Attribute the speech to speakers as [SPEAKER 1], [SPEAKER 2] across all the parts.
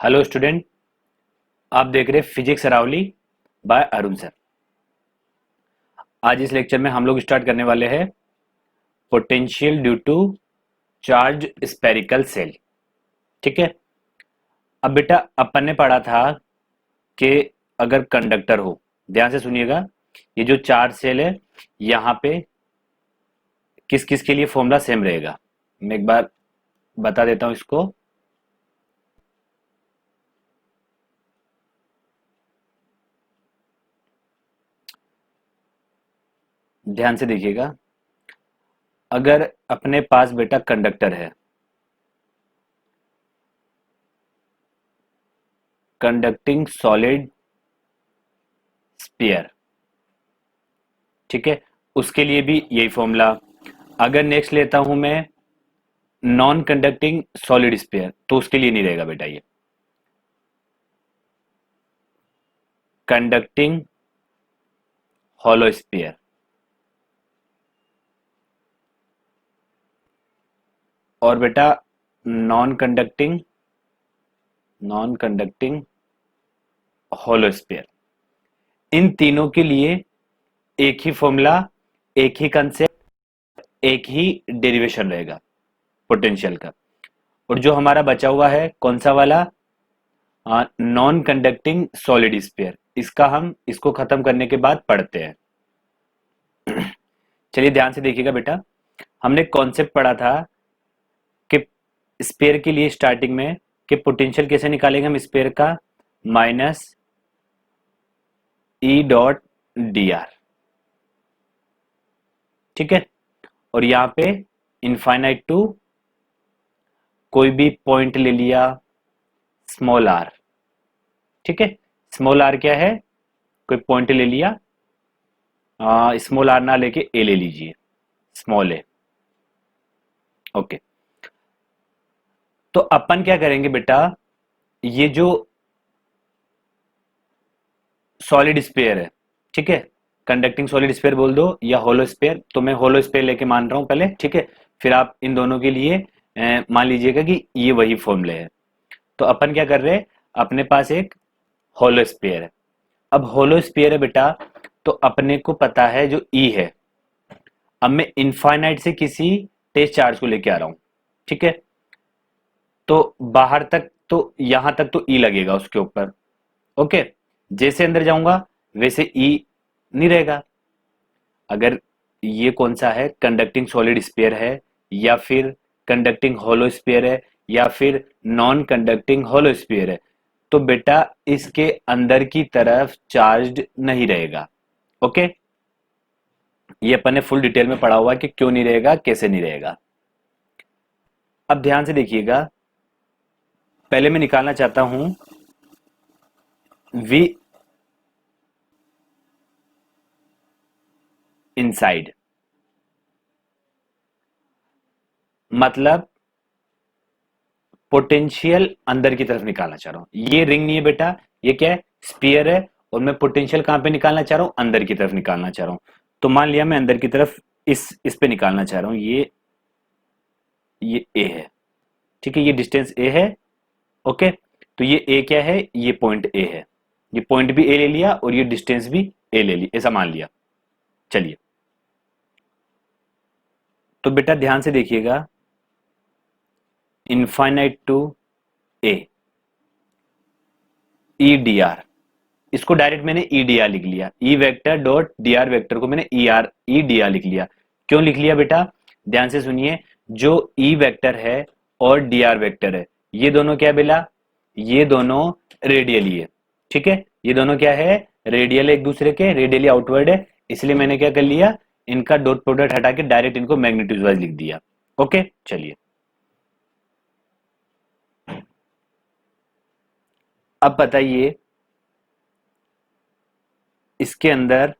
[SPEAKER 1] Hello student. आप देख रहे physics Aravali by Arun sir. आज इस लेक्चर में हम लोग स्टार्ट करने वाले हैं potential due to charge spherical shell. ठीक है। अब बेटा अपन ने पढ़ा था कि अगर कंडक्टर हो, ध्यान से सुनिएगा, ये जो चार्ज सेल है यहाँ पे किस किस के लिए फॉर्मूला सेम रहेगा। मैं एक बार बता देता हूँ इसको। ध्यान से देखिएगा। अगर अपने पास बेटा कंडक्टर है, कंडक्टिंग सॉलिड स्फीयर, ठीक है, उसके लिए भी यही फॉर्मूला। अगर नेक्स्ट लेता हूं मैं नॉन कंडक्टिंग सॉलिड स्फीयर, तो उसके लिए नहीं रहेगा बेटा ये कंडक्टिंग हॉलो स्फीयर। और बेटा नॉन कंडक्टिंग हॉलो स्फीयर, इन तीनों के लिए एक ही फॉर्मूला, एक ही कंसेप्ट, एक ही डेरिवेशन रहेगा पोटेंशियल का। और जो हमारा बचा हुआ है कौन सा वाला, नॉन कंडक्टिंग सॉलिड स्फीयर, इसका हम इसको खत्म करने के बाद पढ़ते हैं। चलिए ध्यान से देखिएगा बेटा। हमने कॉन्सेप्ट पढ़ा था कि स्फीयर के लिए स्टार्टिंग में कि पोटेंशियल कैसे निकालेंगे हम स्फीयर का, minus E dot d are. ठीक है। और यहां पे इनफाइनाइट टू कोई भी पॉइंट ले लिया, स्मॉल आर। ठीक है। स्मॉल आर क्या है, कोई पॉइंट ले लिया, स्मॉल आर ना लेके ए ले लीजिए, स्मॉल ए। ओके। तो अपन क्या करेंगे बेटा, ये जो सॉलिड स्फीयर है, ठीक है, कंडक्टिंग सॉलिड स्फीयर बोल दो या होलो स्फीयर, तो मैं होलो स्फीयर लेके मान रहा हूं पहले। ठीक है। फिर आप इन दोनों के लिए मान लीजिएगा कि ये वही फॉर्मूले है। तो अपन क्या कर रहे हैं, अपने पास एक होलो स्फीयर है। अब होलो स्फीयर है बेटा, तो अपने को पता है जो ई है। अब मैं इनफाइनाइट से किसी टेस्ट चार्ज को लेके आ रहा हूं। ठीक है। तो बाहर तक तो यहां तक तो ई लगेगा उसके ऊपर। ओके। जैसे अंदर जाऊंगा वैसे ई नहीं रहेगा। अगर ये कौन सा है, कंडक्टिंग सॉलिड स्फीयर है, या फिर कंडक्टिंग होलो स्फीयर है, या फिर नॉन कंडक्टिंग होलो स्फीयर है, तो बेटा इसके अंदर की तरफ चार्ज नहीं रहेगा। ओके। ये अपन ने फुल डिटेल में पढ़ा हुआ है कि क्यों नहीं रहेगा, कैसे नहीं रहेगा। अब ध्यान से देखिएगा। पहले मैं निकालना चाहता हूं वी इनसाइड, मतलब पोटेंशियल अंदर की तरफ निकालना चाह रहा हूं। ये रिंग नहीं है बेटा, ये क्या है, स्फीयर है। और मैं पोटेंशियल कहां पे निकालना चाह रहा हूं, अंदर की तरफ निकालना चाह रहा हूं। तो मान लिया मैं अंदर की तरफ इस पे निकालना चाह रहा हूं। ये ए है। ठीक है। ये डिस्टेंस ए है। ओके। तो ये ए क्या है, ये पॉइंट ए है। ये पॉइंट भी ए ले लिया और ये डिस्टेंस भी ए ले लिया, ऐसा मान लिया। चलिए, तो बेटा ध्यान से देखिएगा, infinite to a, E d r, इसको डायरेक्ट मैंने ई डी आर लिख लिया। E vector dot d r vector को मैंने ई डी आर लिख लिया। क्यों लिख लिया बेटा, ध्यान से सुनिए। जो ई वेक्टर है और डी आर वेक्टर है, ये दोनों क्या बेला, ये दोनों रेडियली है। ठीक है। ये दोनों क्या है, रेडियल, एक दूसरे के रेडियली आउटवर्ड है। इसलिए मैंने क्या कर लिया, इनका डॉट प्रोडक्ट हटा के डायरेक्ट इनको मैग्नीट्यूड वाइज लिख दिया। ओके। चलिए, अब बताइए इसके अंदर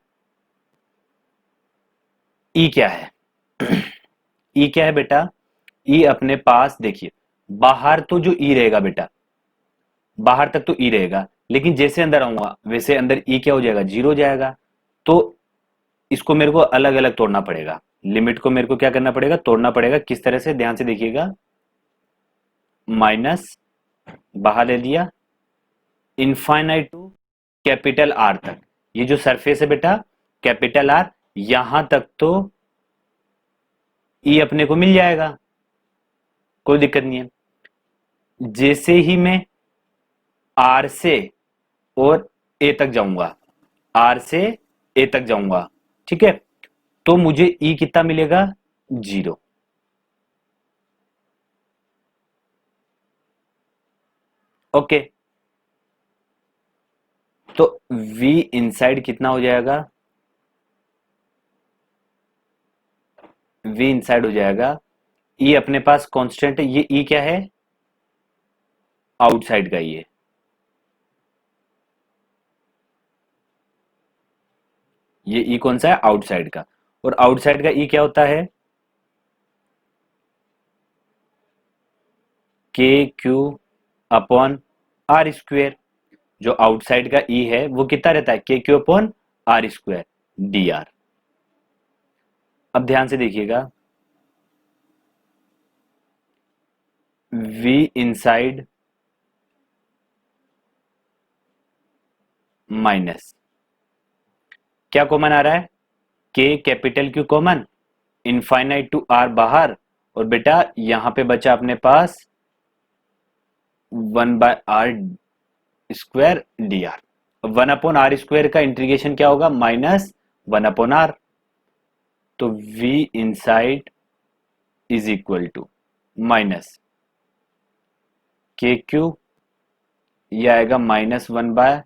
[SPEAKER 1] ई क्या है। ई क्या है बेटा, ई अपने पास देखिए, बाहर तो जो ई रहेगा बेटा, बाहर तक तो ई रहेगा, लेकिन जैसे अंदर आऊंगा वैसे अंदर ई क्या हो जाएगा, जीरो हो जाएगा। तो इसको मेरे को अलग अलग तोड़ना पड़ेगा, लिमिट को मेरे को क्या करना पड़ेगा, तोड़ना पड़ेगा। किस तरह से, ध्यान से देखिएगा, माइनस बाहर ले लिया, इनफाइनाइट टू कैपिटल आर तक। ये जो सरफेस है बेटा कैपिटल आर, यहां तक तो ई अपने को मिल जाएगा, कोई दिक्कत नहीं है। जैसे ही मैं आर से और ए तक जाऊंगा, आर से ए तक जाऊंगा, ठीक है, तो मुझे ई कितना मिलेगा, 0। ओके, तो V इनसाइड कितना हो जाएगा, V इनसाइड हो जाएगा, E अपने पास कांस्टेंट है, ये E क्या है, आउटसाइड का ही है, ये E कौन सा है, आउटसाइड का। और आउटसाइड का E क्या होता है, k q upon r square. जो आउटसाइड का E है वो कितना रहता है, k q upon r square d r. अब ध्यान से देखिएगा, V इनसाइड माइनस क्या कॉमन आ रहा है, k capital Q common, infinite to r बाहर, और बेटा यहां पे बचा अपने पास 1/r square d are. 1/r² का इंटीग्रेशन क्या होगा, -1/r। तो V inside is equal to minus k q, ये आएगा -1/r,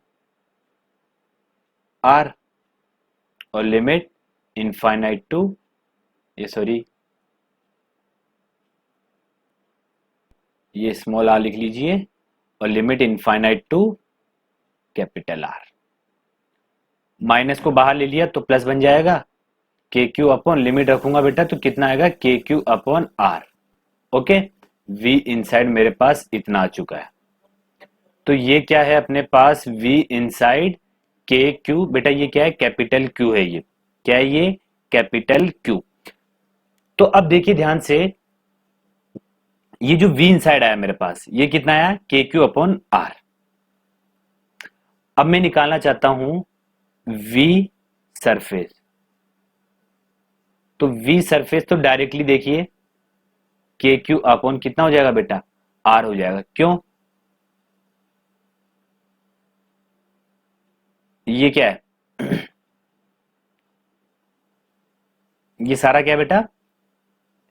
[SPEAKER 1] और लिमिट इनफाइनाइट टू, ये सॉरी ये स्मॉल r लिख लीजिए, और limit infinite to capital R. Minus को बाहर ले लिया तो प्लस बन जाएगा, के क्यू अपॉन लिमिट रखूंगा बेटा तो कितना आएगा, k q upon r. Okay, V inside मेरे पास इतना आ चुका है। तो ये क्या है अपने पास, V इनसाइड के क्यू, बेटा ये क्या है, कैपिटल क्यू है, ये क्या है, ये कैपिटल क्यू। तो अब देखिए ध्यान से, ये जो V इनसाइड आया मेरे पास, ये कितना आया, के क्यू अपॉन आर। अब मैं निकालना चाहता हूं V सरफेस। तो V सरफेस तो डायरेक्टली देखिए के क्यू अपॉन कितना हो जाएगा बेटा, आर हो जाएगा। क्यों, ये क्या है ये सारा क्या है बेटा,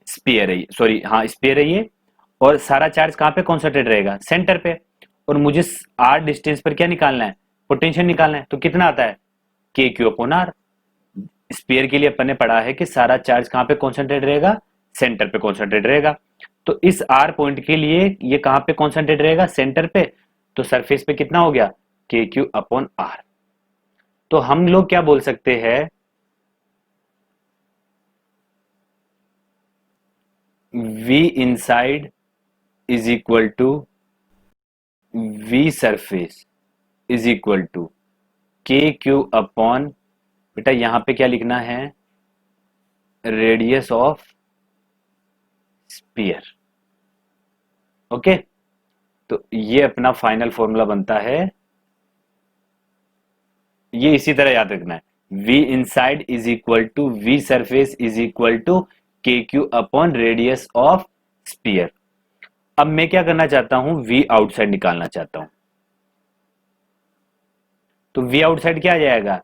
[SPEAKER 1] स्पीयर है, सॉरी हाँ स्पीयर है ये, और सारा चार्ज कहां पे कॉन्सेंट्रेट रहेगा, सेंटर पे। और मुझे आर डिस्टेंस पर क्या निकालना है, पोटेंशियल निकालना है। तो कितना आता है, k q upon are. Spear के लिए अपन ने पढ़ा है कि सारा चार्ज कहां पे कॉन्सेंट्रेट रहेगा, सेंटर पे कॉन्सेंट्रेट रहेगा। तो इस आर पॉइंट के लिए ये कहां पे कॉन्सेंट्रेट रहेगा, सेंटर पे। तो सरफेस पे कितना हो गया, के क्यू अपॉन आर। तो हम लोग क्या बोल सकते हैं, V inside is equal to V surface is equal to k q upon, बेटा यहां पे क्या लिखना है, रेडियस ऑफ स्पीयर। ओके, तो ये अपना फाइनल फॉर्मूला बनता है, ये इसी तरह याद रखना है, V inside is equal to V surface is equal to k q upon radius of sphere. अब मैं क्या करना चाहता हूं, V आउटसाइड निकालना चाहता हूं। तो V आउटसाइड क्या आ जाएगा,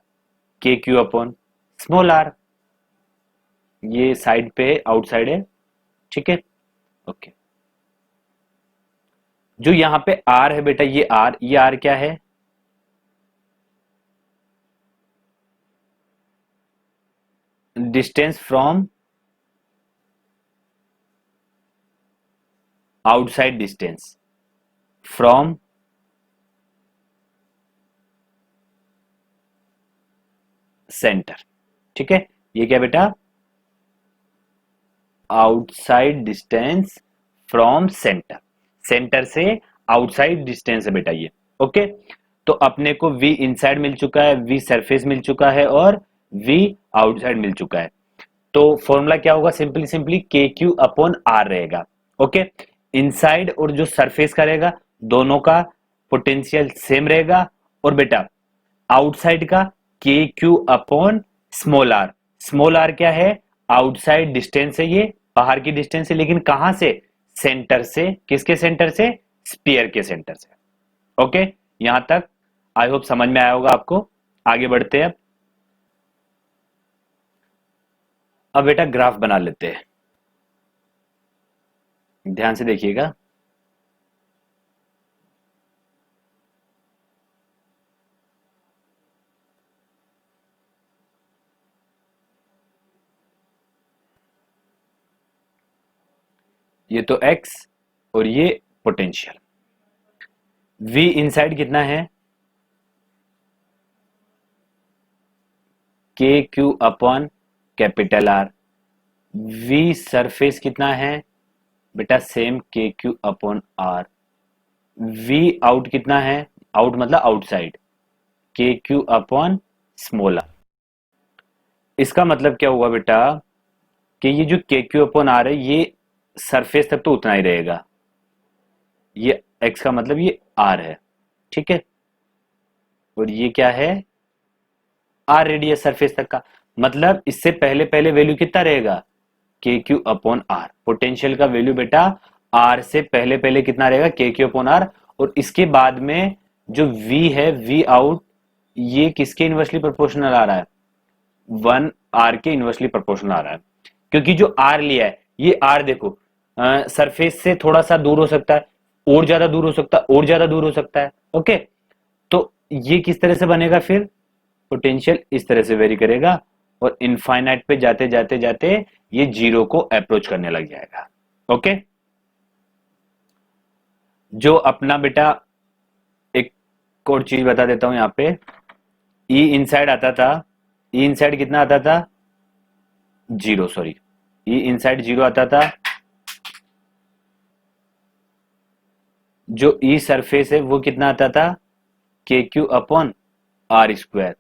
[SPEAKER 1] k q upon small are, ये साइड पे आउटसाइड है, ठीक है। ओके, जो यहां पे R है बेटा, ये R क्या है, distance from outside, distance from centre, ठीक है। ये क्या बेटा, outside distance from centre, centre से आउटसाइड डिस्टेंस है बेटा ये। ओके, तो अपने को V इनसाइड मिल चुका है, V सरफेस मिल चुका है, और V आउटसाइड मिल चुका है। तो फॉर्मूला क्या होगा, सिंपली के क्यू अपॉन आर रहेगा। ओके, इनसाइड और जो सरफेस का रहेगा दोनों का पोटेंशियल सेम रहेगा। और बेटा आउटसाइड का के क्यू अपॉन स्मॉल आर क्या है, आउटसाइड डिस्टेंस है, ये बाहर की डिस्टेंस है, लेकिन कहां से, सेंटर से, किसके सेंटर से, स्पीयर के सेंटर से। ओके, यहां तक आई होप समझ में आया होगा आपको। आगे बढ़ते हैं। अब बेटा ग्राफ बना लेते हैं, ध्यान से देखिएगा। ये तो x और ये पोटेंशियल। v इनसाइड कितना है, k q upon capital R. v surface कितना है बेटा, same k q upon r. v out कितना है, आउट मतलब आउटसाइड, के क्यू अपॉन स्मॉल आर। इसका मतलब क्या हुआ बेटा कि ये जो के क्यू अपॉन आर है ये सरफेस तक तो उतना ही रहेगा, ये x का मतलब ये r है, ठीक है। और ये क्या है, r रेडियस सरफेस तक का, मतलब इससे पहले पहले वैल्यू कितना रहेगा, के क्यू अपॉन आर। पोटेंशियल का वैल्यू बेटा r से पहले पहले कितना रहेगा, के क्यू अपॉन आर। और इसके बाद में जो v है, v आउट, ये किसके इनवर्सली प्रोपोर्शनल आ रहा है, 1r के इनवर्सली प्रोपोर्शनल आ रहा है। क्योंकि जो r लिया है, ये r देखो सरफेस से थोड़ा सा दूर हो सकता है, और ज्यादा दूर हो सकता है, और ज्यादा दूर हो सकता है। ओके, तो ये किस तरह से बनेगा, फिर पोटेंशियल इस तरह से वेरी करेगा और इनफाइनाइट पे जाते जाते जाते ये जीरो को अप्रोच करने लग जाएगा। ओके, जो अपना बेटा एक और चीज बता देता हूं यहां पे, ई इनसाइड आता था, ई इनसाइड कितना आता था, जीरो, सॉरी, ई इनसाइड जीरो आता था। जो ई सरफेस है वो कितना आता था, के क्यू अपॉन आर स्क्वायर।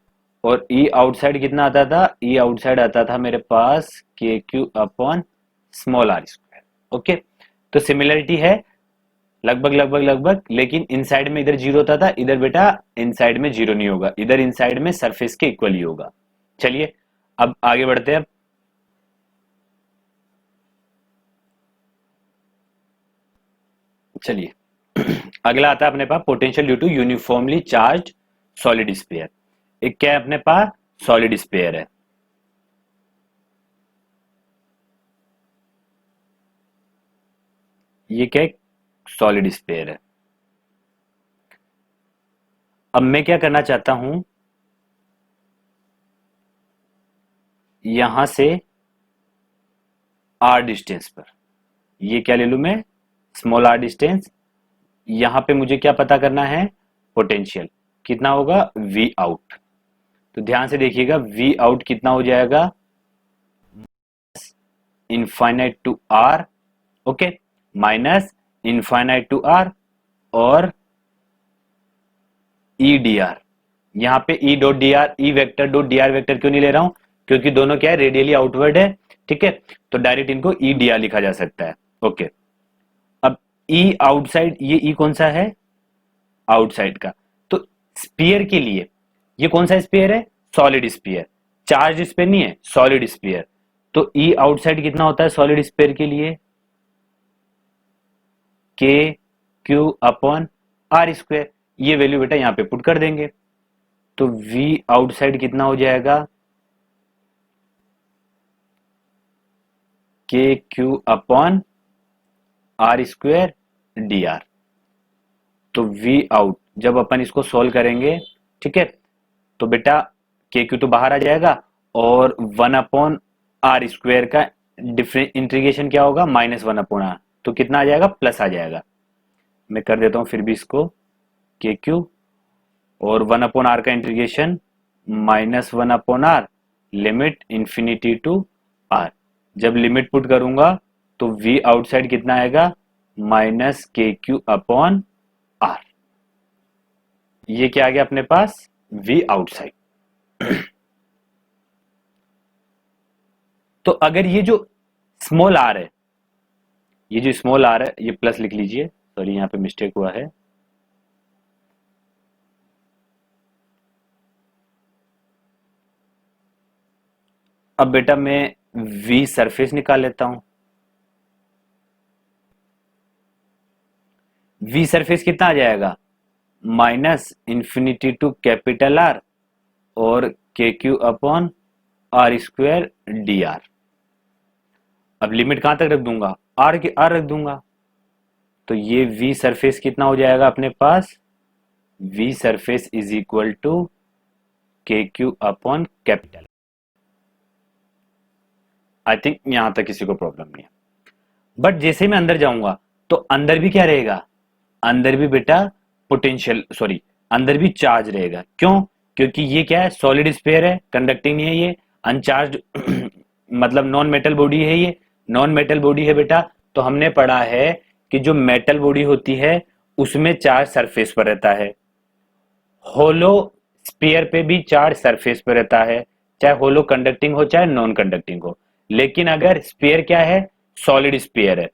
[SPEAKER 1] और ई आउटसाइड कितना आता था, ई आउटसाइड आता था मेरे पास k q upon small r square. Okay, तो सिमिलरिटी है लगभग लगभग लगभग, लेकिन इनसाइड में इधर जीरो होता था, इधर बेटा इनसाइड में जीरो नहीं होगा, इधर इनसाइड में सरफेस के इक्वल ही होगा। चलिए अब आगे बढ़ते हैं। चलिए अगला आता है अपने पास potential due to uniformly charged solid sphere. एक क्या है अपने पास, सॉलिड स्फीयर है। ये क्या है, सॉलिड स्फीयर है। अब मैं क्या करना चाहता हूं, यहां से आर डिस्टेंस पर, ये क्या ले लू मैं, स्मॉल आर डिस्टेंस। यहां पे मुझे क्या पता करना है, पोटेंशियल कितना होगा, वी आउट। तो ध्यान से देखिएगा, वी आउट कितना हो जाएगा, infinite to r, okay, minus infinite to r और ई डी आर। यहां पे E dot d r, E vector dot d r vector क्यों नहीं ले रहा हूं, क्योंकि दोनों क्या है, रेडियली आउटवर्ड है, ठीक है। तो डायरेक्ट इनको ई डी आर लिखा जा सकता है। ओके, अब ई आउटसाइड, ये ई कौन सा है, आउटसाइड का। तो स्पीयर के लिए ये कौन सा स्पीयर है, सॉलिड स्पीयर, चार्ज स्पीयर नहीं है, सॉलिड स्पीयर। तो ई आउटसाइड कितना होता है सॉलिड स्पीयर के लिए, के क्यू अपॉन आर स्क्वायर। ये वैल्यू बेटा यहां पे पुट कर देंगे, तो v आउटसाइड कितना हो जाएगा, k q upon r square d r. तो v आउट जब अपन इसको सॉल्व करेंगे, ठीक है, तो बेटा के क्यू तो बाहर आ जाएगा और 1 अपॉन आर स्क्वायर का डिफरेंट इंटीग्रेशन क्या होगा, -1 अपॉन आर। तो कितना आ जाएगा, प्लस आ जाएगा। मैं कर देता हूं फिर भी इसको, के क्यू और 1 अपॉन आर का integration -1 upon r, limit infinity to r. जब लिमिट पुट करूंगा तो v आउटसाइड कितना आएगा, -ke क्यू अपॉन आर। ये क्या आ गया अपने पास, v आउटसाइड। तो अगर ये जो स्मॉल आर है, ये जो स्मॉल आर है, ये प्लस लिख लीजिए, सॉरी यहाँ पे मिस्टेक हुआ है, अब बेटा मैं वी सरफेस निकाल लेता हूं। वी सरफेस कितना आ जाएगा, minus infinity to capital R और k q upon r square d r. अब लिमिट कहां तक रख दूंगा, आर की आर रख दूंगा। तो ये वी सरफेस कितना हो जाएगा अपने पास, v surface is equal to k q upon capital. I think यहां तक किसी को प्रॉब्लम नहीं है। बट जैसे मैं अंदर जाऊंगा तो अंदर भी क्या रहेगा, अंदर भी बेटा पोटेंशियल, सॉरी अंदर भी चार्ज रहेगा। क्यों, क्योंकि ये क्या है, सॉलिड स्फीयर है, कंडक्टिंग नहीं है ये, अनचार्ज मतलब नॉन मेटल बॉडी है ये, नॉन मेटल बॉडी है बेटा। तो हमने पढ़ा है कि जो मेटल बॉडी होती है उसमें चार्ज सरफेस पर रहता है, होलो स्फीयर पे भी चार्ज सरफेस पे रहता है, चाहे होलो कंडक्टिंग हो चाहे नॉन कंडक्टिंग हो। लेकिन अगर स्फीयर क्या है, सॉलिड स्फीयर है,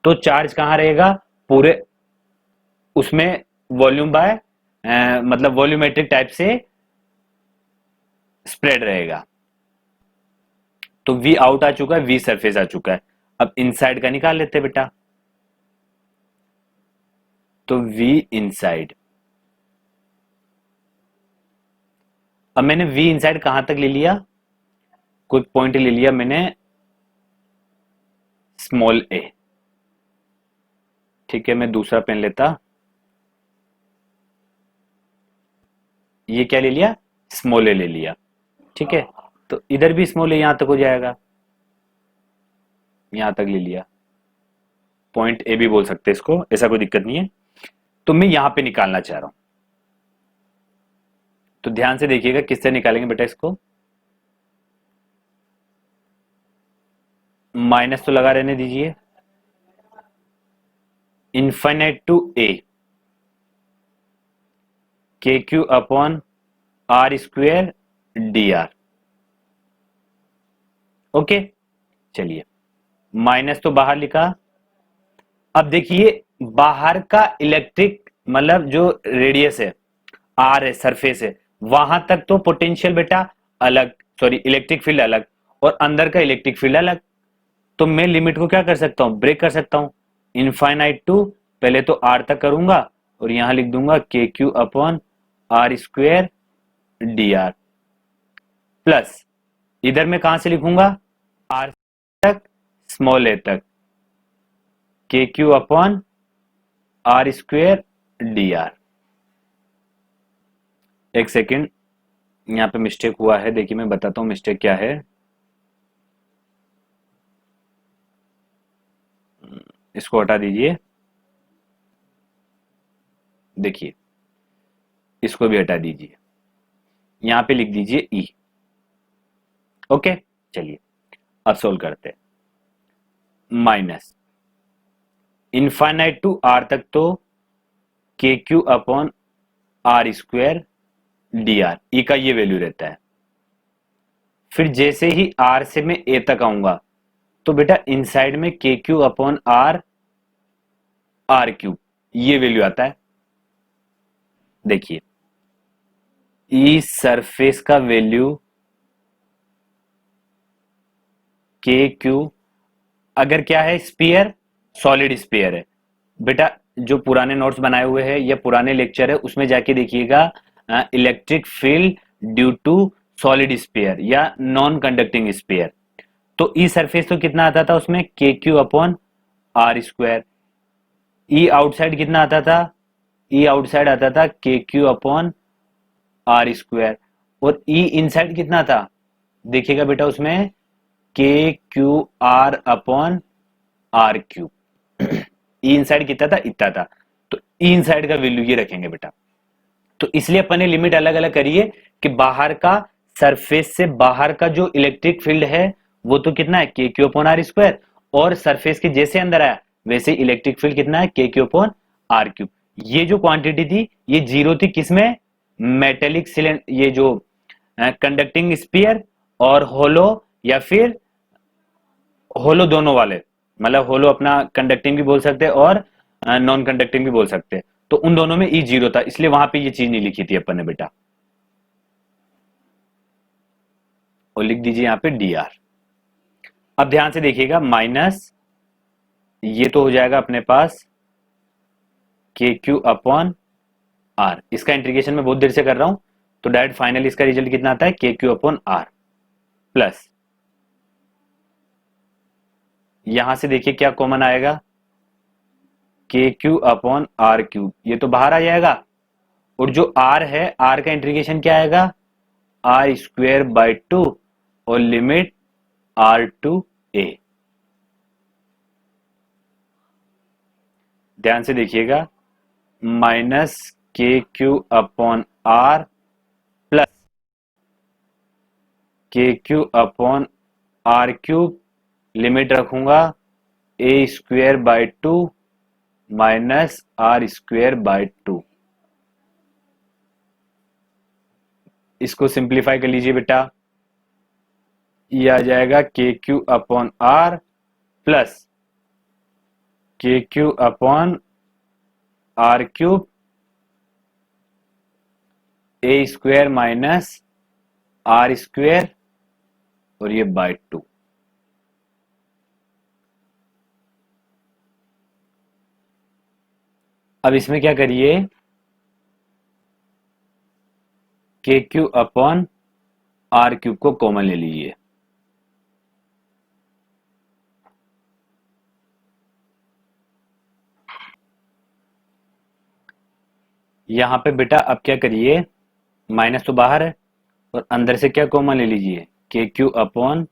[SPEAKER 1] तो चार्ज कहां रहेगा, पूरे उसमें वॉल्यूम बाय मतलब वॉल्यूमेट्रिक टाइप से स्प्रेड रहेगा। तो वी आउट आ चुका है, वी सरफेस आ चुका है। अब इनसाइड का निकाल लेते हैं बेटा। तो वी इनसाइड, अब मैंने वी इनसाइड कहां तक ले लिया, कोई पॉइंट ले लिया मैंने स्मॉल ए। ठीक है, मैं दूसरा पेन लेता, ये क्या ले लिया, स्मॉल ए ले लिया। ठीक है, तो इधर भी स्मॉल ए यहां तक हो जाएगा, यहां तक ले लिया, पॉइंट ए भी बोल सकते हैं इसको, ऐसा कोई दिक्कत नहीं है। तो मैं यहां पे निकालना चाह रहा हूं, तो ध्यान से देखिएगा किससे निकालेंगे बेटा इसको। माइनस तो लगा रहने दीजिए, infinite to a k q upon r square d r. Okay, चलिए माइनस तो बाहर लिखा। अब देखिए बाहर का इलेक्ट्रिक मतलब जो रेडियस है, आर है, सरफेस है, वहां तक तो पोटेंशियल बेटा अलग, सॉरी इलेक्ट्रिक फील्ड अलग, और अंदर का इलेक्ट्रिक फील्ड अलग। तो मैं लिमिट को क्या कर सकता हूं, ब्रेक कर सकता हूं, इनफाइनाइट टू, पहले तो आर तक करूंगा और यहां लिख दूंगा k q upon r square d r, plus इधर मैं कहां से लिखूंगा, आर तक स्मॉल ए तक k q upon r square d r. एक सेकेंड, यहां पे मिस्टेक हुआ है, देखिए मैं बताता हूं मिस्टेक क्या है। इसको हटा दीजिए, देखिए इसको भी हटा दीजिए, यहां पे लिख दीजिए ई। ओके, चलिए अब सोल्व करते हैं। माइनस इनफाइनाइट टू आर तक तो k q upon r square d r, e का ये वैल्यू रहता है। फिर जैसे ही आर से मैं ए तक आऊंगा तो बेटा इनसाइड में k q upon r r cube ये वैल्यू आता है। देखिए ई सरफेस का वैल्यू के क्यू, अगर क्या है स्पीयर, सॉलिड स्पीयर है बेटा, जो पुराने नोट्स बनाए हुए हैं या पुराने लेक्चर है उसमें जाके देखिएगा, electric field due to solid sphere या नॉन कंडक्टिंग स्पीयर। तो ई सरफेस तो कितना आता था उसमें, k q upon r square. E outside कितना आता था, ई आउटसाइड आता था के क्यू अपॉन आर स्क्वायर। और ई इनसाइड कितना था, देखिएगा बेटा उसमें k q r upon r cube. E inside कितना था, इतना था। तो ई इनसाइड का वैल्यू ये रखेंगे बेटा। तो इसलिए अपन ने लिमिट अलग अलग करी है कि बाहर का, सरफेस से बाहर का जो इलेक्ट्रिक फील्ड है वो तो कितना है, k q upon r square, और सरफेस के जैसे अंदर आया वैसे इलेक्ट्रिक फील्ड कितना है, k q upon r cube. ये जो क्वांटिटी थी ये जीरो थी किसमें, मेटेलिक सिलेंडर, ये जो कंडक्टिंग स्फीयर और होलो, या फिर होलो दोनों वाले, मतलब होलो अपना कंडक्टिंग भी बोल सकते हैं और नॉन कंडक्टिंग भी बोल सकते हैं। तो उन दोनों में ई जीरो था, इसलिए वहां पे ये चीज नहीं लिखी थी अपन ने बेटा। और लिख दीजिए यहाँ पे डी आर। अब ध्यान से देखिएगा, माइनस ये तो हो जाएगा अपने पास के क्यू अपॉन आर, इसका इंटीग्रेशन मैं बहुत देर से कर रहा हूं, तो डायरेक्ट फाइनली इसका रिजल्ट कितना आता है, k q upon r, plus यहां से देखिए क्या कॉमन आएगा, k q upon r cube, ये तो बाहर आ जाएगा, और जो आर है, आर का इंटीग्रेशन क्या आएगा, आर स्क्वेयर बाई 2 और लिमिट आर टू ए। ध्यान से देखिएगा, minus k q upon r plus k q upon r cube, limit रखूंगा a square by 2 minus r square by 2। इसको सिंप्लीफाई कर लीजिए बेटा, ये आ जाएगा k q upon r plus k q upon r cube a square minus r square और ये बाई 2। अब इसमें क्या करिए, k q upon r cube को कॉमन ले लीजिए, यहां पे बेटा अब क्या करिए, माइनस तो बाहर है और अंदर से क्या कॉमन ले लीजिए, k q upon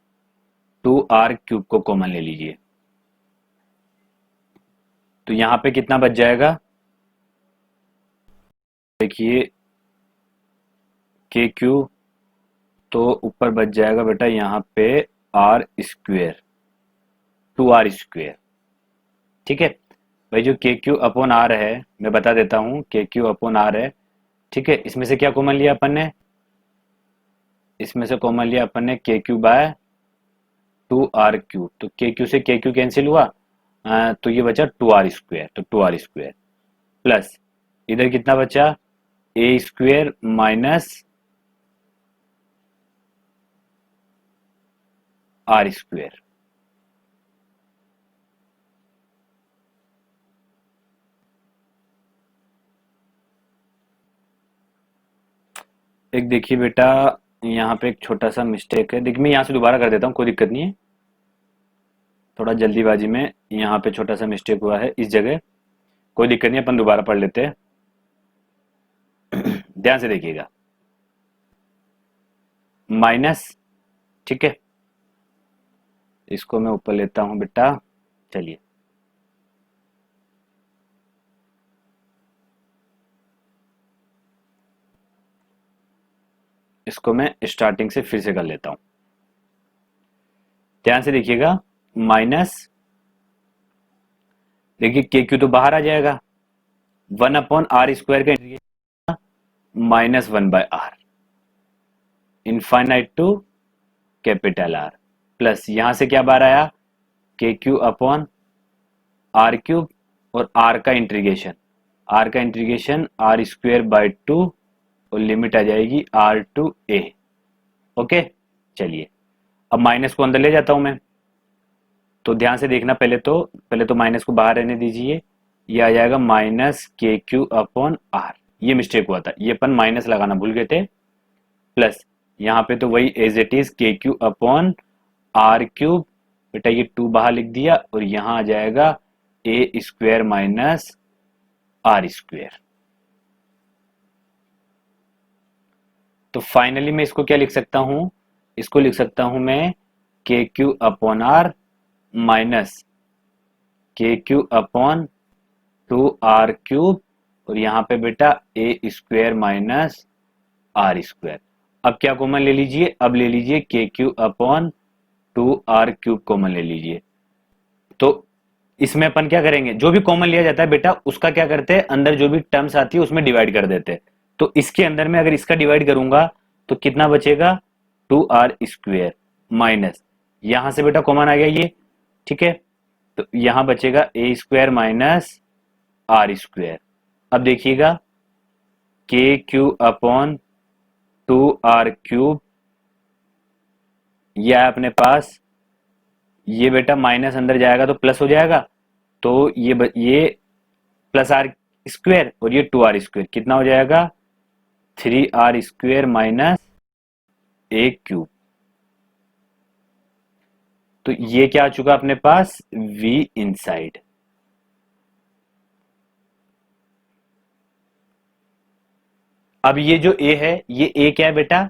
[SPEAKER 1] 2 r cube को कॉमन ले लीजिए, तो यहां पे कितना बच जाएगा, देखिए के क्यू तो ऊपर बच जाएगा बेटा यहाँ पे आर स्क्वेयर, 2 आर स्क्वेयर, ठीक है भाई। जो के क्यू अपॉन आर है, मैं बता देता हूँ, के क्यू अपॉन आर है, ठीक है। इसमें से क्या कॉमन लिया अपन ने, इसमें से कॉमन लिया अपन ने के क्यू बाय 2 आर क्यू, तो के क्यू से के क्यू कैंसिल हुआ, तो ये बचा 2 आर स्क्वेयर, तो 2 आर स्क्वेयर प्लस इधर कितना बचा, ए स्क्वेयर माइनस आर स्क्वेयर। एक देखिए बेटा, यहाँ पे एक छोटा सा मिस्टेक है, देखिए मैं यहाँ से दोबारा कर देता हूँ, कोई दिक्कत नहीं है, थोड़ा जल्दीबाजी में यहाँ पे छोटा सा मिस्टेक हुआ है इस जगह, कोई दिक्कत नहीं, अपन दोबारा पढ़ लेते हैं। ध्यान से देखिएगा, माइनस, ठीक है, इसको मैं ऊपर लेता हूं बेटा, चलिए इसको मैं स्टार्टिंग से फिर से कर लेता हूं। ध्यान से देखिएगा, माइनस, देखिए के क्यू तो बाहर आ जाएगा, 1 अपॉन आर स्क्वायर का integration minus 1 by r, infinite to capital R, plus यहां से क्या बाहर आया, k q upon r cube और आर का इंटीग्रेशन, आर का इंटीग्रेशन आर स्क्वायर बाय 2 और लिमिट आ जाएगी आर टू ए। ओके, चलिए अब माइनस को अंदर ले जाता हूं मैं, तो ध्यान से देखना, पहले तो माइनस को बाहर रहने दीजिए, ये आ जाएगा minus k q upon are, ये मिस्टेक हुआ था, ये अपन माइनस लगाना भूल गए थे, प्लस यहाँ पे तो वही एज इट इज के क्यू अपॉन आर क्यूब, बेटा ये 2 बाहर लिख दिया और यहाँ आ जाएगा ए स्क्वायर माइनस आर स्क्वायर। तो फाइनली मैं इसको क्या लिख सकता हूं, इसको लिख सकता हूं मैं k q upon r minus k q upon 2 r cube और यहाँ पे बेटा a square minus r square. अब क्या कॉमन ले लीजिए, अब ले लीजिए k q upon 2 r cube common ले लीजिए। तो इसमें अपन क्या करेंगे, जो भी कॉमन लिया जाता है बेटा उसका क्या करते हैं, अंदर जो भी टर्म्स आती है उसमें डिवाइड कर देते हैं। तो इसके अंदर में अगर इसका डिवाइड करूंगा तो कितना बचेगा, 2 आर स्क्वेयर माइनस, यहां से बेटा कॉमन आ गया ये, ठीक है, तो यहां बचेगा ए स्क्वायर माइनस आर स्क्वेयर। अब देखिएगा के क्यू अपॉन 2 आर क्यूब ये है अपने पास, ये बेटा माइनस अंदर जाएगा तो प्लस हो जाएगा, तो ये प्लस आर स्क्वेयर और ये 2r स्क्वेयर कितना हो जाएगा, 3r स्क्वेयर माइनस ए क्यूब। तो ये क्या आ चुका अपने पास, v इनसाइड। अब ये जो a है, ये a क्या है बेटा,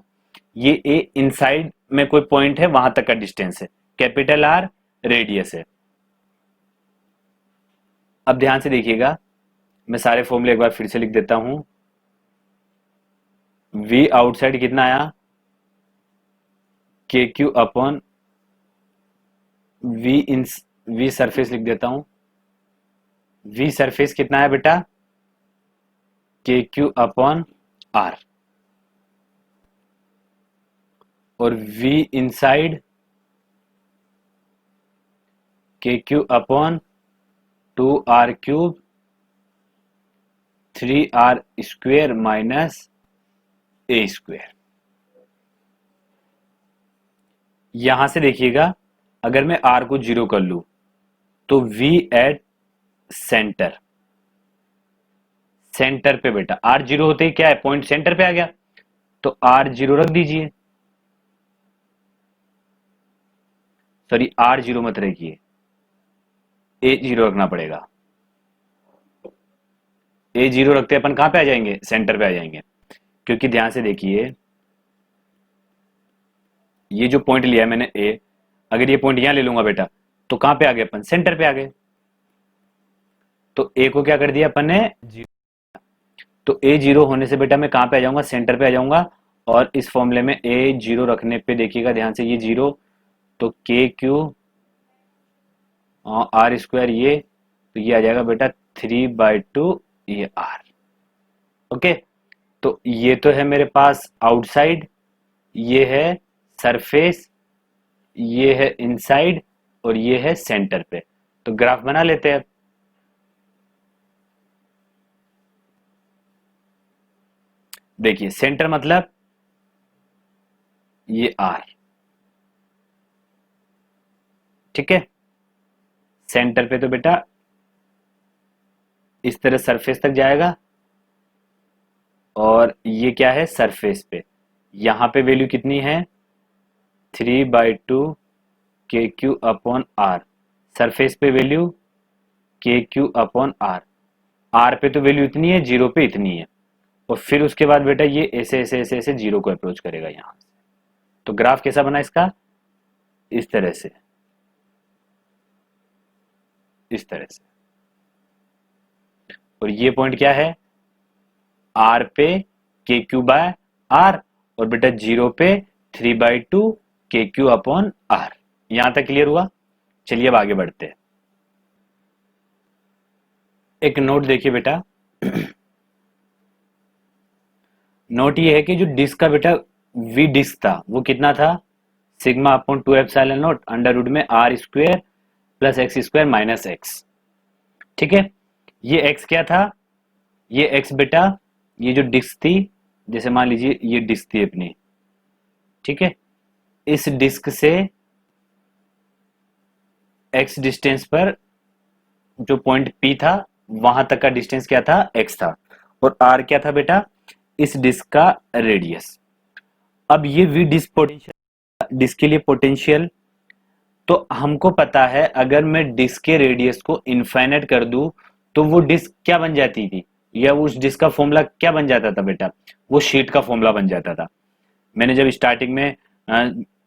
[SPEAKER 1] ये a इनसाइड में कोई पॉइंट है, वहां तक का डिस्टेंस है, कैपिटल आर रेडियस है। अब ध्यान से देखिएगा, मैं सारे फॉर्मूले एक बार फिर से लिख देता हूं। v आउटसाइड कितना आया, k q upon v surface लिख देता हूं, v सरफेस कितना है बेटा, के क्यू अपॉन आर, और v inside k q upon 2r cube 3r square minus a square. यहां से देखिएगा, अगर मैं r को 0 कर लूं तो v एट सेंटर, सेंटर पे बेटा r 0 होते ही क्या है, पॉइंट सेंटर पे आ गया, तो r 0 रख दीजिए, सॉरी r 0 मत रखिए, a 0 रखना पड़ेगा। a 0 रखते अपन कहां पे आ जाएंगे, सेंटर पे आ जाएंगे, क्योंकि ध्यान से देखिए, ये जो पॉइंट लिया है मैंने a, अगर ये पॉइंट यहां ले लूंगा बेटा, तो कहां पे आ गए अपन, सेंटर पे आ गए। तो a को क्या कर दिया अपन ने, तो a 0 होने से बेटा मैं कहां पे आ जाऊंगा, सेंटर पे आ जाऊंगा। और इस फॉर्मूले में a 0 रखने पे देखिएगा ध्यान से, ये 0, तो के क्यू आर स्क्वायर, ये तो ये आ जाएगा बेटा 3/2 ये आर। ओके, तो ये तो है मेरे पास आउटसाइड, ये है सरफेस, ये है इनसाइड, और ये है सेंटर पे। तो ग्राफ बना लेते हैं। देखिए सेंटर मतलब ये आर, ठीक है, सेंटर पे तो बेटा इस तरह सरफेस तक जाएगा, और ये क्या है, सरफेस पे, यहां पे वैल्यू कितनी है, 3/2 के क्यू अपॉन आर, सरफेस पे value k q upon r, are पे तो वैल्यू इतनी है, 0 पे इतनी है, और फिर उसके बाद बेटा ये ऐसे ऐसे ऐसे ऐसे 0 को अप्रोच करेगा यहां से। तो ग्राफ कैसा बना इसका, इस तरह से, इस तरह से, और ये पॉइंट क्या है, आर पे के क्यू बाय आर, और बेटा 0 पे 3/2 के क्यू अपॉन आर। यहां तक क्लियर हुआ। चलिए अब आगे बढ़ते हैं। एक नोट देखिए बेटा, नोट ये है कि जो डिस्क का बेटा वी डिस्क था वो कितना था, sigma upon 2 epsilon not under root में r square plus x square minus x. ठीक है, ये एक्स क्या था, ये एक्स बेटा ये जो डिस्क थी, जैसे मान लीजिए ये डिस्क थी अपनी, ठीक है, इस डिस्क से एक्स डिस्टेंस पर जो पॉइंट पी था वहां तक का डिस्टेंस क्या था, एक्स था, और आर क्या था बेटा, इस डिस्क का रेडियस। अब ये वी डिस्क पोटेंशियल, डिस्क के लिए पोटेंशियल, तो हमको पता है अगर मैं डिस्क के रेडियस को इनफाइनाइट कर दूं तो वो डिस्क क्या बन जाती थी, या उस डिस्क का फॉर्मूला क्या बन जाता था बेटा, वो शीट का फॉर्मूला बन जाता था। मैंने जब स्टार्टिंग में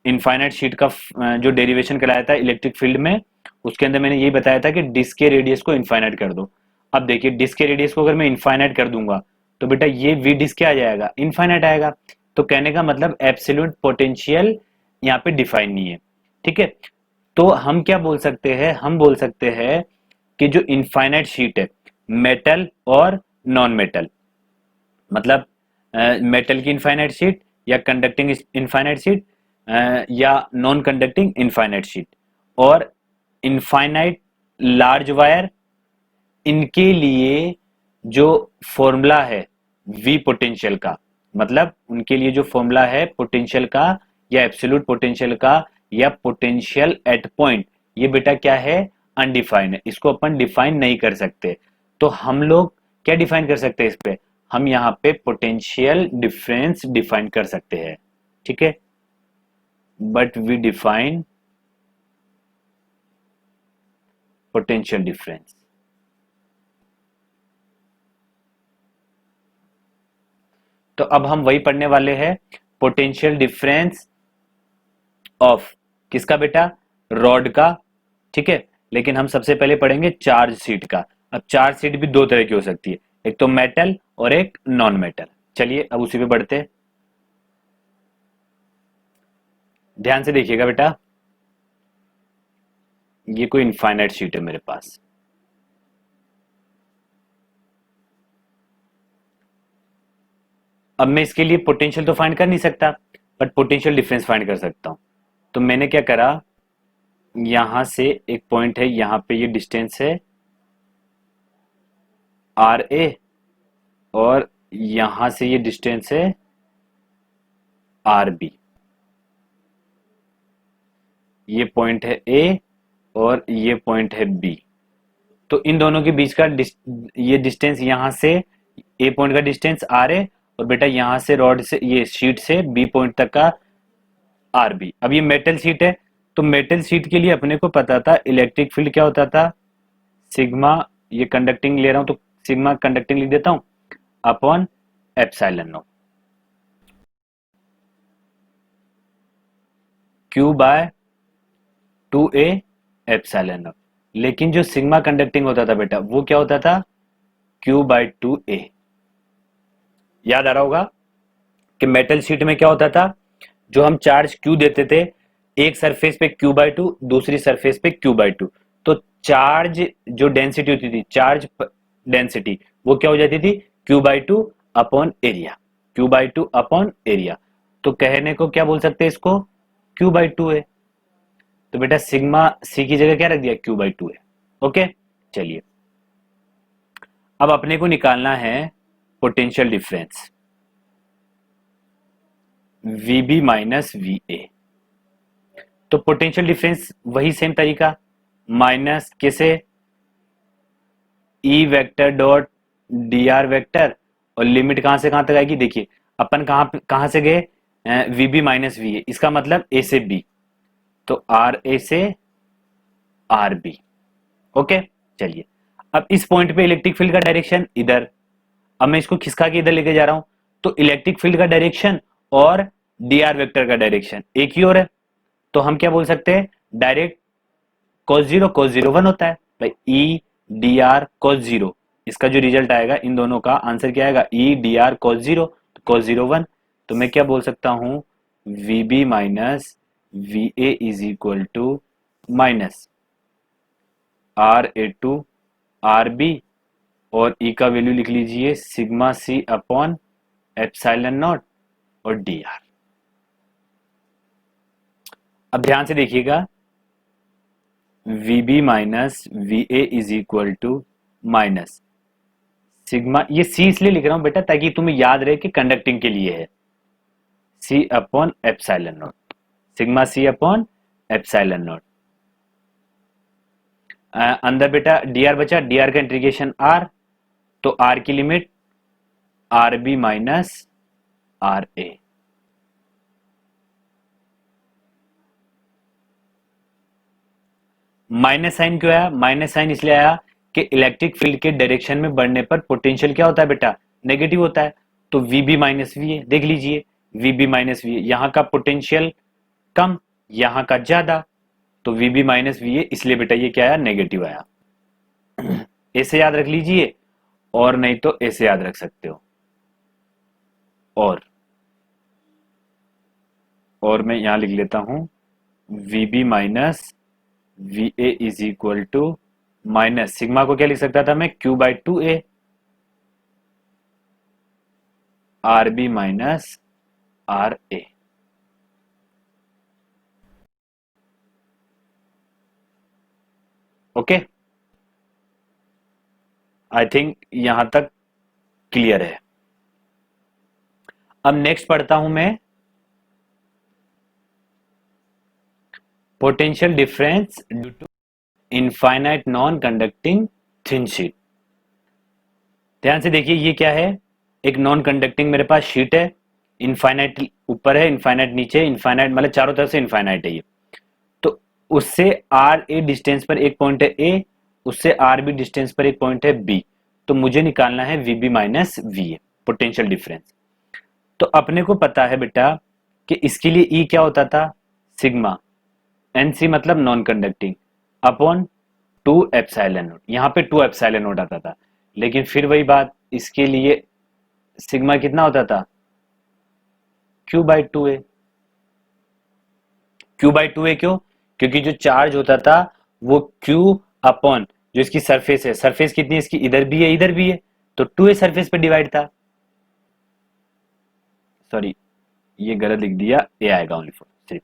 [SPEAKER 1] इनफाइनाइट शीट का जो डेरिवेशन कराया था इलेक्ट्रिक फील्ड में, उसके अंदर मैंने यही बताया था कि डिस्क के रेडियस को इनफाइनाइट कर दो। अब देखिए डिस्क के रेडियस को अगर मैं इनफाइनाइट कर दूंगा तो बेटा ये वी डिस्क क्या आ जाएगा, इनफाइनाइट आएगा। तो कहने का मतलब एब्सोल्यूट पोटेंशियल यहाँ पे डिफाइन नहीं है। ठीक है, तो हम क्या बोल सकते हैं, हम बोल सकते हैं कि जो इनफाइनाइट शीट है, मेटल और नॉन मेटल, मतलब मेटल की इनफाइनाइट शीट या कंडक्टिंग इनफाइनाइट शीट या नॉन कंडक्टिंग इनफाइनाइट शीट, और इनफाइनाइट लार्ज वायर, इनके लिए जो फॉर्मूला है वी पोटेंशियल का, मतलब उनके लिए जो फॉर्मूला है पोटेंशियल का, या एब्सोल्यूट पोटेंशियल का या पोटेंशियल एट पॉइंट, ये बेटा क्या है, अनडिफाइंड है, इसको अपन डिफाइन नहीं कर सकते। तो हम लोग क्या डिफाइन कर सकते हैं इस पे, हम यहाँ पे पोटेंशियल डिफरेंस डिफाइन कर सकते हैं, ठीक है, but we define potential difference. तो अब हम वही पढ़ने वाले हैं, पोटेंशियल डिफरेंस ऑफ किसका बेटा, रॉड का, ठीक है, लेकिन हम सबसे पहले पढ़ेंगे चार्ज शीट का। अब चार्ज शीट भी दो तरह की हो सकती है, एक तो मेटल और एक नॉन मेटल। चलिए अब उसी पे बढ़ते हैं, ध्यान से देखिएगा बेटा, ये कोई इनफाइनाइट शीट है मेरे पास, अब मैं इसके लिए पोटेंशियल तो फाइंड कर नहीं सकता, बट पोटेंशियल डिफरेंस फाइंड कर सकता हूं। तो मैंने क्या करा, यहां से एक पॉइंट है, यहां पे ये डिस्टेंस है आर ए, और यहां से ये डिस्टेंस है आर बी, ये पॉइंट है ए और ये पॉइंट है बी। तो इन दोनों के बीच का ये डिस्टेंस यहां से ए पॉइंट का डिस्टेंस आर ए, और बेटा यहां से रॉड से ये शीट से बी पॉइंट तक का आर बी। अब ये मेटल शीट है, तो मेटल शीट के लिए अपने को पता था इलेक्ट्रिक फील्ड क्या होता था, सिग्मा, ये कंडक्टिंग ले रहा हूं तो सिग्मा कंडक्टिंग लिख देता हूं upon epsilon naught, q by 2a epsilon naught. लेकिन जो सिग्मा कंडक्टिंग होता था बेटा वो क्या होता था, क्यू बाय 2a। याद आ रहा होगा कि मेटल शीट में क्या होता था, जो हम चार्ज क्यू देते थे, एक सरफेस पे क्यू बाय टू, दूसरी सरफेस पे क्यू बाय टू, तो चार्ज जो डेंसिटी होती थी, चार्ज डेंसिटी, वो क्या हो जाती थी, Q by two upon area, Q by two upon area. तो कहने को क्या बोल सकते हैं इसको, क्यू बाय टू है। तो बेटा सिग्मा सी की जगह क्या रख दिया, क्यू बाई टू है। ओके, चलिए अब अपने को निकालना है पोटेंशियल डिफरेंस वीबी माइनस वी ए। तो पोटेंशियल डिफरेंस वही सेम तरीका, माइनस कैसे, ई vector dot d r vector, और लिमिट कहां से कहां तक आएगी, देखिए अपन कहां कहां से गए, वीबी माइनस वी ए, इसका मतलब ए से बी, तो आर ए से आर बी। ओके, चलिए अब इस पॉइंट पे इलेक्ट्रिक फील्ड का डायरेक्शन इधर, अब मैं इसको खिसका के इधर लेके जा रहा हूं, तो इलेक्ट्रिक फील्ड का डायरेक्शन और डी आर वेक्टर का डायरेक्शन एक ही और है। तो हम क्या बोल सकते हैं, डायरेक्ट cos 0 1 होता है भाई, ई डी आर cos 0, इसका जो रिजल्ट आएगा इन दोनों का आंसर क्या आएगा, ई डी आर cos 0, cos 0 1। तो मैं क्या बोल सकता हूं, v b minus v a is equal to minus r a to r b, और ई का वैल्यू लिख लीजिए sigma c upon epsilon not और डी आर। अब ध्यान से देखिएगा, v b minus v a is equal to minus sigma, ये सी इसलिए लिख रहा हूं बेटा ताकि तुम्हें याद रहे कि कंडक्टिंग के लिए है, c upon epsilon not, sigma c upon epsilon not. अंदर बेटा डी आर बचा, डी आर का इंटीग्रेशन आर, तो आर की limit r b minus r a. Minus sign क्यों आया, माइनस साइन इसलिए आया कि इलेक्ट्रिक फील्ड के डायरेक्शन में बढ़ने पर पोटेंशियल क्या होता है बेटा, नेगेटिव होता है। तो वीबी माइनस वी है, देख लीजिए वीबी माइनस वी, यहां का पोटेंशियल कम, यहां का ज्यादा, तो वीबी माइनस वी है, इसलिए बेटा ये क्या आया, नेगेटिव आया। ऐसे याद रख लीजिए, और नहीं तो ऐसे याद रख सकते हो, और मैं यहां लिख लेता हूं v b minus v a is equal to minus sigma को क्या लिख सकता था मैं, q by two a r b minus r a. Okay, I think यहां तक क्लियर है। अब नेक्स्ट पढ़ता हूं मैं potential difference due to infinite non conducting thin sheet. ध्यान से देखिए ये क्या है, एक नॉन कंडक्टिंग मेरे पास शीट है, इनफाइनाइट ऊपर है, इनफाइनाइट नीचे, इनफाइनाइट मतलब चारों तरफ से इनफाइनाइट है ये। तो उससे आर ए डिस्टेंस पर एक पॉइंट है ए, उससे आर बी डिस्टेंस पर एक पॉइंट है बी। तो मुझे निकालना है v b minus v a, potential difference. तो अपने को पता है बेटा कि इसके लिए ई क्या होता था, सिग्मा एन सी मतलब non conducting upon 2 epsilon note. यहाँ पे 2 एप्सिलॉन नोट आता था, लेकिन फिर वही बात, इसके लिए सिग्मा कितना होता था, q by two a. Q by two a क्यों, क्योंकि जो चार्ज होता था वो क्यू अपॉन जो इसकी सरफेस है, सरफेस कितनी है इसकी, इधर भी है इधर भी है, तो 2a सरफेस पे डिवाइड था। सॉरी ये गलत लिख दिया, ए आएगा ओनली फॉर सिर्फ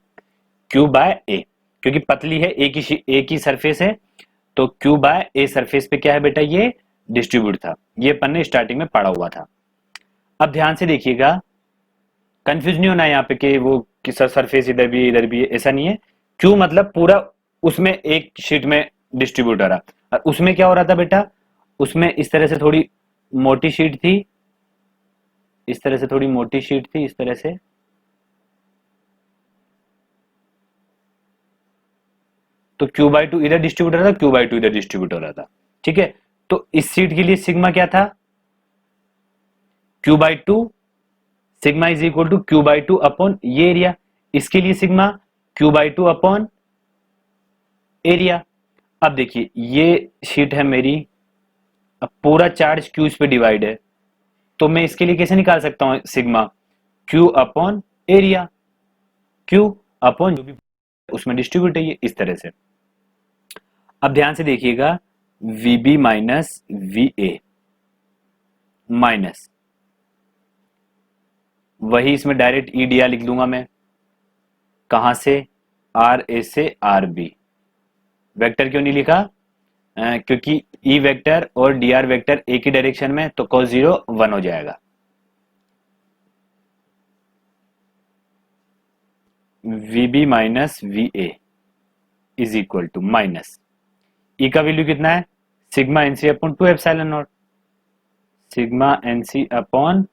[SPEAKER 1] क्यू बाय ए, क्योंकि पतली है, ए की सरफेस है, तो क्यू बाय ए सरफेस पे क्या है बेटा, ये डिस्ट्रीब्यूट था। ये अपन ने स्टार्टिंग में पढ़ा हुआ था। अब ध्यान से देखिएगा, कंफ्यूज नहीं होना यहाँ पे कि वो सरफेस इधर भी है इधर भी है, ऐसा नहीं है। क्यू मतलब पूरा उसमें एक शीट में डिस्ट्रीब्यूट हो रहा, और उसमें क्या हो रहा था बेटा, उसमें इस तरह से थोड़ी मोटी शीट थी, इस तरह से थोड़ी मोटी शीट थी, इस तरह से, तो क्यू बाई टू इधर डिस्ट्रीब्यूट हो रहा था, क्यू बाई टू इधर डिस्ट्रीब्यूट हो रहा था। ठीक है, तो इस शीट के लिए सिग्मा क्या था, q by two, sigma is equal to q by two upon ये एरिया। इसके लिए sigma q by two upon area. अब देखिए ये शीट है मेरी, अब पूरा चार्ज क्यू इस पे डिवाइड है, तो मैं इसके लिए कैसे निकाल सकता हूं, sigma Q upon area, Q upon जो भी उसमें डिस्ट्रीब्यूट है ये, इस तरह से। अब ध्यान से देखिएगा, वीबी माइनस वी ए माइनस, वही इसमें डायरेक्ट ई डी आर लिख दूंगा मैं, कहां से, आर ए से आर बी। वेक्टर क्यों नहीं लिखा, क्योंकि ई वेक्टर और डी आर वेक्टर एक ही डायरेक्शन में, तो cos 0 1 हो जाएगा। V b minus v a is equal to minus e का वैल्यू कितना है, sigma n c upon 2 epsilon not, sigma n c upon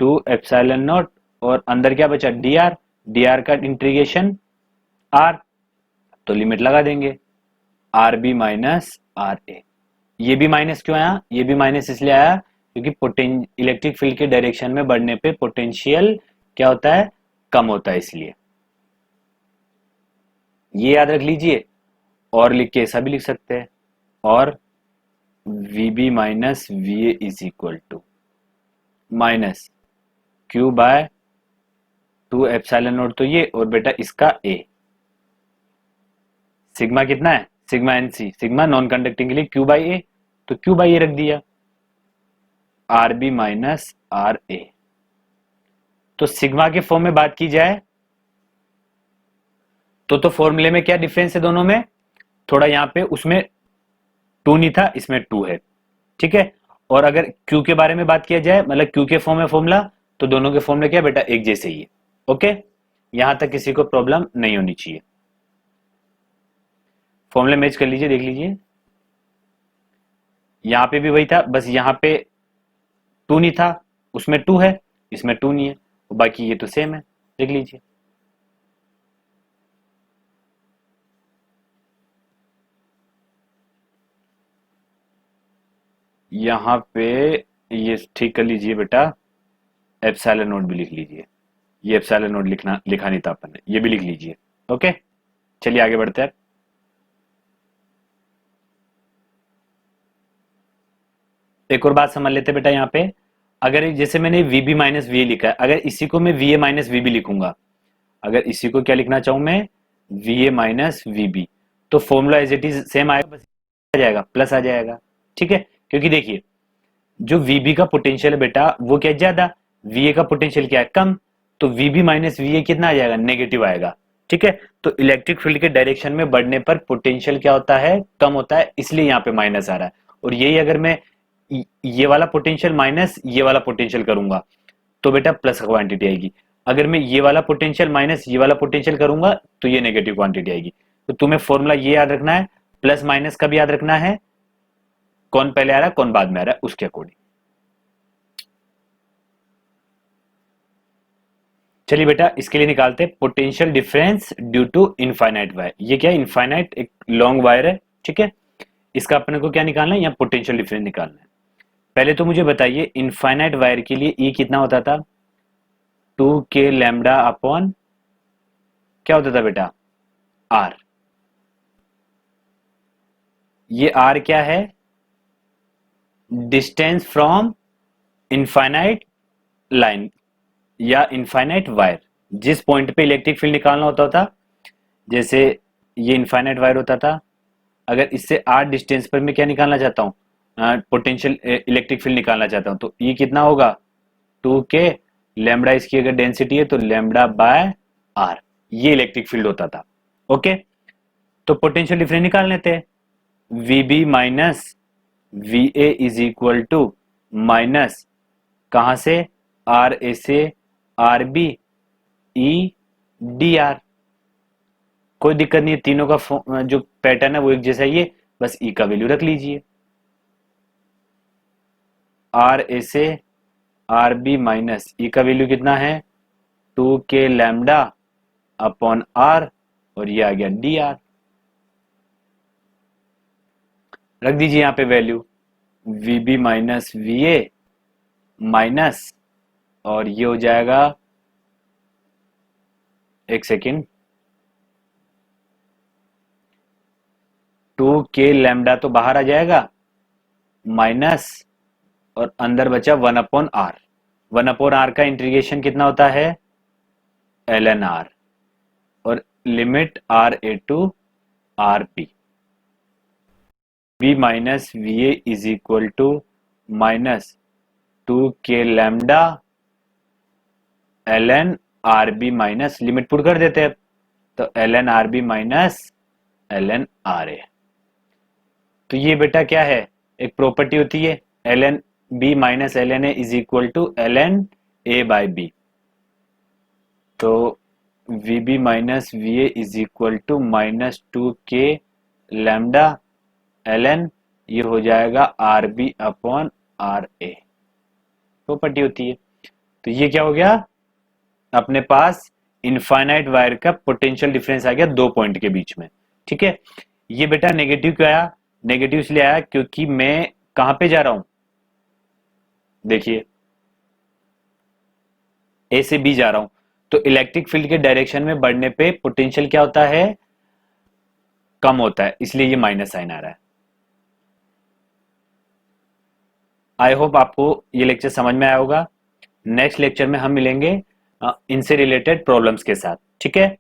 [SPEAKER 1] 2 epsilon not, और अंदर क्या बचा, डी आर, डी आर का इंटीग्रेशन आर, तो लिमिट लगा देंगे, r b minus r a. ये भी माइनस क्यों आया, ये भी माइनस इसलिए आया क्योंकि इलेक्ट्रिक फील्ड के डायरेक्शन में बढ़ने पे पोटेंशियल क्या होता है, कम होता है, इसलिए ये याद रख लीजिए। और लिख के ऐसा भी लिख सकते हैं, और v b minus v a is equal to minus q by 2 epsilon naught, तो ये, और बेटा इसका ए, सिग्मा कितना है, sigma n c, sigma non conducting के लिए क्यू बाई ए, तो क्यू बाई ए रख दिया, are b minus r a. तो सिग्मा के फॉर्म में बात की जाए तो फॉर्मूले में क्या डिफरेंस है दोनों में, थोड़ा यहाँ पे उसमें 2 नहीं था, इसमें 2 है। ठीक है, और अगर क्यू के बारे में बात किया जाए, मतलब क्यू के फॉर्म में फॉर्मूला, तो दोनों के फॉर्मूले क्या बेटा, एक जैसे ही है। ओके, यहां तक किसी को प्रॉब्लम नहीं होनी चाहिए। फॉर्मूले मैच कर लीजिए, देख लीजिए, यहां पे भी वही था, बस यहां पे 2 नहीं था, उसमें 2 है, इसमें 2 नहीं है, बाकी ये तो सेम है, देख लीजिए। यहां पे ये ठीक कर लीजिए बेटा, एप्सिलॉन नोट भी लिख लीजिए, ये एप्सिलॉन नोट लिखा नहीं था अपन ने, ये भी लिख लीजिए। ओके, चलिए आगे बढ़ते हैं। एक और बात समझ लेते बेटा, यहाँ पे अगर जैसे मैंने वीबी माइनस वी लिखा है, अगर इसी को मैं वी ए माइनस वीबी लिखूंगा, अगर इसी को क्या लिखना चाहूं मैं, वी ए माइनस वीबी, तो formula as it is same आएगा, बस आ जाएगा, प्लस आ जाएगा। ठीक है, क्योंकि देखिए जो वीबी का पोटेंशियल है बेटा वो क्या ज्यादा, वीए का पोटेंशियल क्या है कम, तो वीबी माइनस वीए कितना आ जाएगा, नेगेटिव आएगा। ठीक है, तो इलेक्ट्रिक फील्ड के डायरेक्शन में बढ़ने पर पोटेंशियल क्या होता है, कम होता है, इसलिए यहाँ पे माइनस आ रहा है। और यही अगर मैं ये वाला पोटेंशियल माइनस ये वाला पोटेंशियल करूंगा तो बेटा प्लस क्वांटिटी आएगी। अगर मैं ये वाला पोटेंशियल माइनस ये वाला पोटेंशियल करूंगा तो ये नेगेटिव क्वांटिटी आएगी। तो तुम्हें फॉर्मूला ये याद रखना है, प्लस माइनस का भी याद रखना है, कौन पहले आ रहा है कौन बाद में आ रहा है उसके अकॉर्डिंग। चलिए बेटा इसके लिए निकालते हैं potential difference due to infinite wire. ये क्या है, इनफाइनाइट एक लॉन्ग वायर है, ठीक है। इसका अपने को क्या निकालना है, यहाँ पोटेंशियल डिफरेंस निकालना है। पहले तो मुझे बताइए इनफाइनाइट वायर के लिए ई कितना होता था, 2k लैम्डा अपॉन क्या होता था बेटा, आर। ये आर क्या है, डिस्टेंस फ्रॉम इनफाइनाइट लाइन या इनफाइनाइट वायर। जिस पॉइंट पे इलेक्ट्रिक फील्ड निकालना होता था, जैसे ये इनफाइनाइट वायर होता था, अगर इससे आर डिस्टेंस पर मैं क्या निकालना चाहता हूँ, पोटेंशियल इलेक्ट्रिक फील्ड निकालना चाहता हूँ, तो ये कितना होगा 2k लैम्बडा, इसकी अगर डेंसिटी है तो लैम्बडा बाय आर, ये इलेक्ट्रिक फील्ड होता था। ओके, तो पोटेंशियल डिफरेंस निकाल लेते हैं। V b minus v a is equal to minus कहां से, आर ए से r b e d r. कोई दिक्कत नहीं है, तीनों का जो पैटर्न है वो एक जैसा ही है, बस ई का वैल्यू रख लीजिए। आर ए से आर बी माइनस ई का वैल्यू कितना है 2k लैम्डा अपॉन आर, और ये आ गया डी आर। रख दीजिए यहाँ पे value, v b minus v a minus, और ये हो जाएगा, एक सेकेंड, 2k लैम्डा तो बाहर आ जाएगा माइनस, और अंदर बचा 1 अपॉन आर। 1 अपॉन आर का इंटीग्रेशन कितना होता है एल एन आर, और limit r a to r p. B minus v a is equal to minus 2k lambda l n r b minus, limit put कर देते हैं, तो l n r b minus l n r a. तो ये बेटा क्या है, एक प्रॉपर्टी होती है l n b minus l n A is equal to l n a by b. तो v b minus v a is equal to minus 2k lambda l n, ये हो जाएगा r b upon r a, property होती है। तो ये क्या हो गया, अपने पास इनफाइनाइट वायर का पोटेंशियल डिफरेंस आ गया दो पॉइंट के बीच में, ठीक है। ये बेटा नेगेटिव क्यों आया, नेगेटिव इसलिए आया क्योंकि मैं कहां पे जा रहा हूं, देखिए ए से बी जा रहा हूं, तो इलेक्ट्रिक फील्ड के डायरेक्शन में बढ़ने पे पोटेंशियल क्या होता है, कम होता है, इसलिए ये माइनस साइन आ रहा है। आई होप आपको ये लेक्चर समझ में आया होगा। नेक्स्ट लेक्चर में हम मिलेंगे इनसे रिलेटेड प्रॉब्लम्स के साथ, ठीक है।